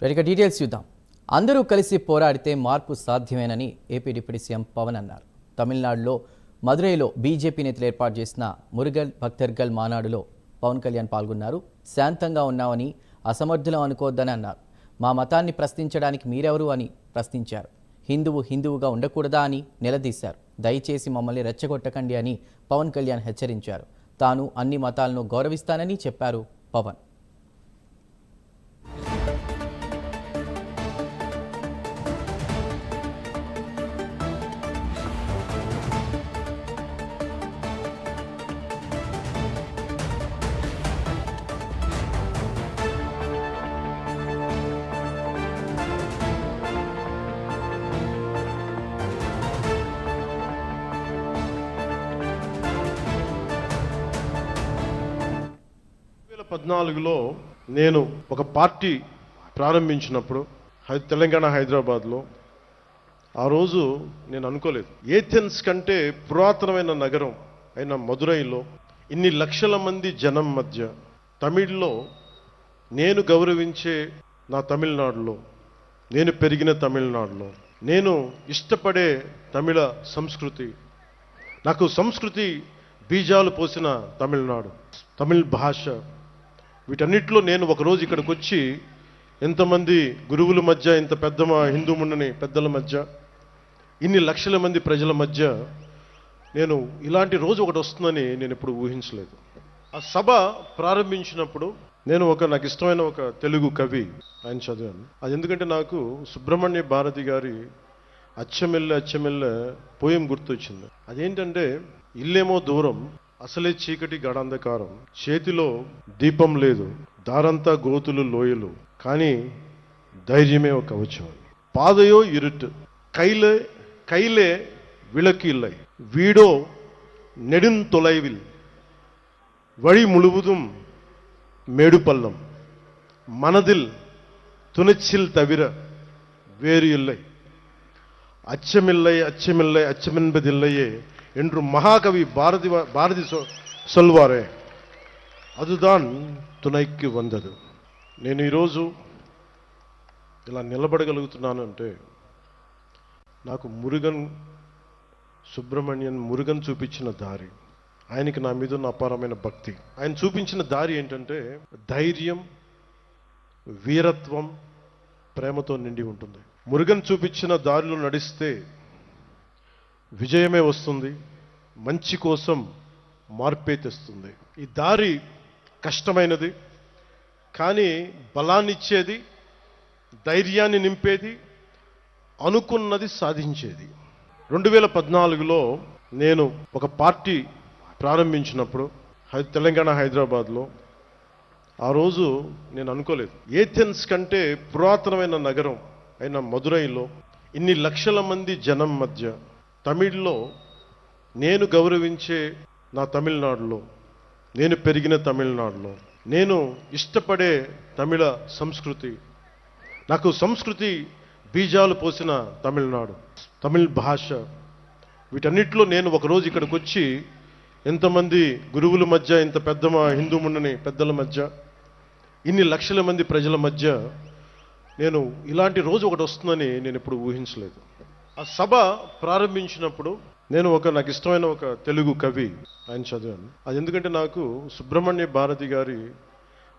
ఇక డీటెయిల్స్ చూద్దాం. అందరూ కలిసి పోరాడితే మార్పు సాధ్యమేనని ఏపీ డిప్యూటీ సీఎం పవన్ అన్నారు. తమిళనాడులో మదురైలో బీజేపీ నేతలు ఏర్పాటు చేసిన మురుగల్ భక్తర్గల్ మానాడులో పవన్ కళ్యాణ్ పాల్గొన్నారు. శాంతంగా ఉన్నామని, అసమర్థులం అనుకోవద్దని అన్నారు. మా మతాన్ని ప్రశ్నించడానికి మీరెవరు అని ప్రశ్నించారు. హిందువుగా ఉండకూడదా అని నిలదీశారు. దయచేసి మమ్మల్ని రెచ్చగొట్టకండి అని పవన్ కళ్యాణ్ హెచ్చరించారు. తాను అన్ని మతాలను గౌరవిస్తానని చెప్పారు పవన్. పద్నాలుగులో నేను ఒక పార్టీ ప్రారంభించినప్పుడు తెలంగాణ హైదరాబాద్లో ఆ రోజు నేను అనుకోలేదు, ఏథెన్స్ కంటే పురాతనమైన నగరం అయిన మదురైలో ఇన్ని లక్షల మంది జనం మధ్య తమిళ్లో నేను గౌరవించే నా తమిళనాడులో, నేను పెరిగిన తమిళనాడులో, నేను ఇష్టపడే తమిళ సంస్కృతి, నాకు సంస్కృతి బీజాలు పోసిన తమిళనాడు, తమిళ్ భాష, వీటన్నిటిలో నేను ఒకరోజు ఇక్కడికి వచ్చి ఎంతమంది గురువుల మధ్య, ఇంత పెద్ద హిందూ మున్నని పెద్దల మధ్య, ఇన్ని లక్షల మంది ప్రజల మధ్య నేను ఇలాంటి రోజు ఒకటి వస్తుందని నేను ఎప్పుడు ఊహించలేదు. ఆ సభ ప్రారంభించినప్పుడు నేను నాకు ఇష్టమైన ఒక తెలుగు కవి ఆయన చదివాను. అది ఎందుకంటే నాకు సుబ్రహ్మణ్య భారతి గారి అచ్చమెల్లె అచ్చమెల్లె పోయం గుర్తొచ్చింది. అదేంటంటే, ఇల్లేమో దూరం, అసలే చీకటి గడాంధకారం, చేతిలో దీపం లేదు, దారంతా గోతులు లోయలు, కానీ ధైర్యమే ఒక కవచం. పాదయో ఇరుట్, கையிலே விளக்கு இல்லை, வீடோ நெடுந்தொலைவில், வழி முழுவதும் மேடு பள்ளம், மனதில் துணிச்சல் தவிர வேறு இல்லை, அச்சமில்லை அச்சமில்லை அச்சமென்பதில்லையே என்று மகாகவி பாரதி சொல்வாరే, அதுதான் துணைக்கு వందదు. నేను ఈరోజు ఇలా నిలబడగలుగుతున్నాను అంటే నాకు మురుగన్ చూపించిన దారి, ఆయనకి నా మీద ఉన్న అపారమైన భక్తి. ఆయన చూపించిన దారి ఏంటంటే ధైర్యం, వీరత్వం, ప్రేమతో నిండి ఉంటుంది. మురుగన్ చూపించిన దారిలో నడిస్తే విజయమే వస్తుంది, మంచి కోసం మార్పే తెస్తుంది. ఈ దారి కష్టమైనది, కానీ బలాన్నిచ్చేది, ధైర్యాన్ని నింపేది, అనుకున్నది సాధించేది. 2014లో నేను ఒక పార్టీ ప్రారంభించినప్పుడు తెలంగాణ హైదరాబాద్లో ఆ రోజు నేను అనుకోలేదు, ఏథెన్స్ కంటే పురాతనమైన నగరం అయిన మదురైలో ఇన్ని లక్షల మంది జనం మధ్య తమిళ్లో నేను గౌరవించే నా తమిళనాడులో, నేను పెరిగిన తమిళనాడులో, నేను ఇష్టపడే తమిళ సంస్కృతి, నాకు సంస్కృతి బీజాలు పోసిన తమిళనాడు, తమిళ్ భాష, వీటన్నిటిలో నేను ఒకరోజు ఇక్కడికి వచ్చి ఎంతమంది గురువుల మధ్య, ఇంత పెద్ద హిందూ మున్నని పెద్దల మధ్య, ఇన్ని లక్షల మంది ప్రజల మధ్య నేను ఇలాంటి రోజు ఒకటి వస్తుందని నేను ఎప్పుడు ఊహించలేదు. ఆ సభ ప్రారంభించినప్పుడు నేను నాకు ఇష్టమైన ఒక తెలుగు కవి ఆయన చదివాను. అది ఎందుకంటే నాకు సుబ్రహ్మణ్య భారతి గారి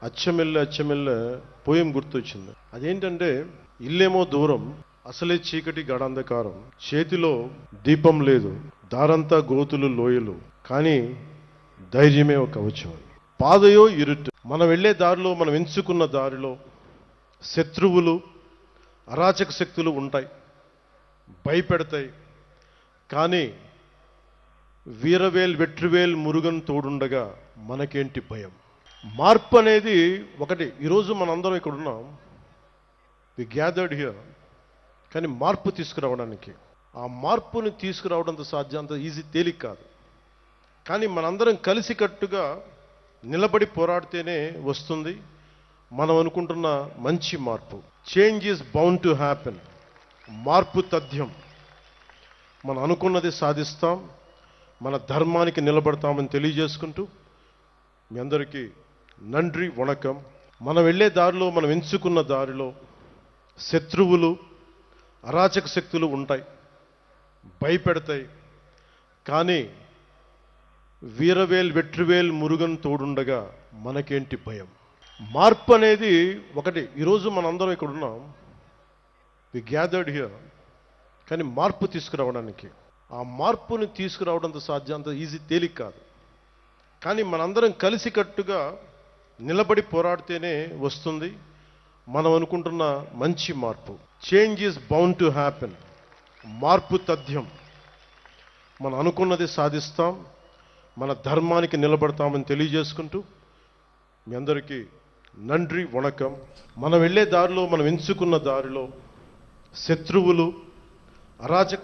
అచ్చమెల్లె అచ్చమెల్లె పోయం గుర్తొచ్చింది. అదేంటంటే, ఇల్లేమో దూరం, అసలే చీకటి గడాంధకారం, చేతిలో దీపం లేదు, దారంతా గోతులు లోయలు, కానీ ధైర్యమే ఒక కవచం. పాదయో ఇరుట్, మనం వెళ్ళే దారిలో, మనం ఎంచుకున్న దారిలో శత్రువులు, అరాచక శక్తులు ఉంటాయి, భయపెడతాయి, కానీ వెట్రివేల్ మురుగన్ తోడుండగా మనకేంటి భయం. మార్పు అనేది ఒకటి. ఈరోజు మనందరం ఇక్కడ ఉన్నాం, వి గ్యాదర్డ్ హియర్, కానీ మార్పు తీసుకురావడానికి, ఆ మార్పుని తీసుకురావడంతో అంత ఈజీ, తేలిక కాదు. కానీ మనందరం కలిసికట్టుగా నిలబడి పోరాడితేనే వస్తుంది మనం అనుకుంటున్న మంచి మార్పు. Change is bound to happen. మార్పు తథ్యం. మనం అనుకున్నది సాధిస్తాం, మన ధర్మానికి నిలబడతామని తెలియజేసుకుంటూ మీ అందరికీ నండ్రి వణకం. మనం వెళ్ళే దారిలో, మనం ఎంచుకున్న దారిలో శత్రువులు, అరాచక శక్తులు ఉంటాయి, భయపెడతాయి. కానీ వీరవేల్ వెట్రివేల్ మురుగన్ తోడుండగా మనకేంటి భయం. మార్పు అనేది ఒకటి. ఈరోజు మనందరం ఇక్కడ ఉన్నాం, వి గ్యాదర్డ్ హియర్. కానీ మార్పు తీసుకురావడానికి, ఆ మార్పుని తీసుకురావడంత సాధ్యం, అంత ఈజీ, తేలిక కాదు. కానీ మనందరం కలిసికట్టుగా నిలబడి పోరాడితేనే వస్తుంది మనం అనుకుంటున్న మంచి మార్పు. Change is bound to happen. మార్పు తథ్యం. మనం అనుకున్నది సాధిస్తాం, మన ధర్మానికి నిలబడతామని తెలియజేసుకుంటూ మీ అందరికీ నండ్రి వణకం. మనం వెళ్ళే దారిలో, మనం ఎంచుకున్న దారిలో శత్రువులు, అరాచక